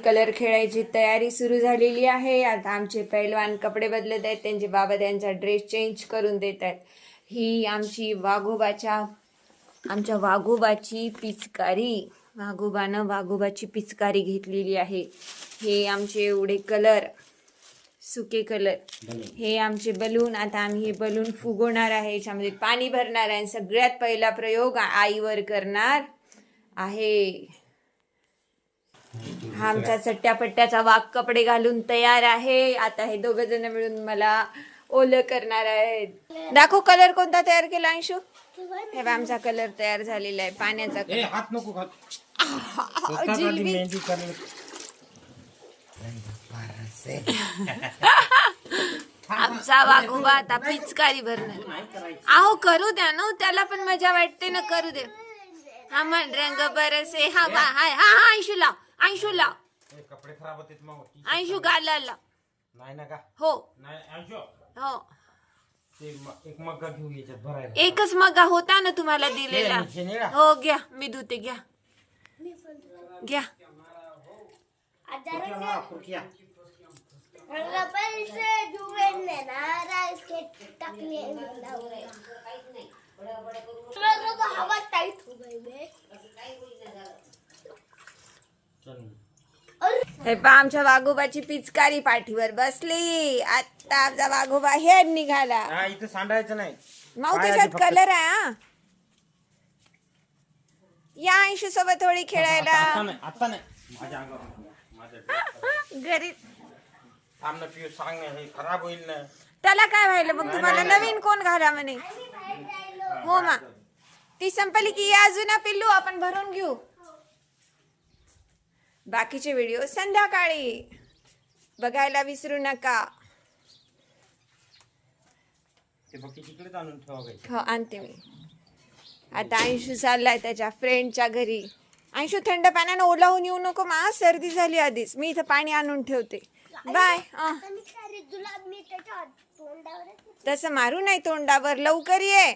Colour खेळायची तयारी सुरू झालेली आहे. आता आमचे पैलवान कपडे बदलत आहेत, त्यांचे बाबा त्यांचा ड्रेस चेंज करून देत आहेत. ही आमची आमच्या वाघोबाची पिचकारी, वाघोबाची पिचकारी घेतलेली आहे. हे आमचे एवढे कलर, सुके कलर, हे आमचे बलून. आता आम्ही हे बलून फुगवणार आहे, याच्यामध्ये पाणी भरणार आहे. सगळ्यात पहिला प्रयोग आईवर करणार आहे. हा आमचा चट्ट्यापट्ट्याचा वाघ कपडे घालून तयार आहे. आता हे दोघ जण मिळून मला ओलं करणार आहेत. दाखव कलर कोणता तयार केला अंशू. हे बघ आमचा कलर तयार झालेला आहे, पाण्याचा कलर. आमचा वाघोबा आता पिचकारी भरणार. आहो करू द्या ना, त्याला पण मजा वाटते ना, करू दे. हा म्हण रंग बरसे हा बा हाय हा हा अंशू लाव, अंशू लाव. कपडे खराब होते मग अंशू गालाला नाही ना का. हो नाही अंशू, हो एक मग्गा घेऊन याच्यात भरायला. एकच मग्गा होता ना तुम्हाला दिलेला. हो घ्या, मी धुते, घ्या घ्या. हे पा आमच्या वाघोबाची पिचकारी पाठीवर बसली. आता आमचा वाघोबा हे निघाला. इथं सांडायचं नाही, मग त्याच्यात कलर आहे. हा या अंशू सोबत होळी खेळायला. आता नाही माझ्या अंगावर घरी सांग ना, हे खराब होईल ना. त्याला काय व्हायला मग. तुम्हाला नवीन कोण घाला म्हणे. हो मा ती संपली की या अजून पिल्लू आपण भरून घेऊ. बाकीचे व्हिडिओ संध्याकाळी बघायला विसरू नका. हो आणते मी. आता अंशू चाललाय त्याच्या फ्रेंडच्या घरी. अंशू थंड पाण्यानं ओला होऊन येऊ नको मा, सर्दी झाली आधीच. मी इथं पाणी आणून ठेवते. बाय. तसं मारू नाही तोंडावर, लवकर ये.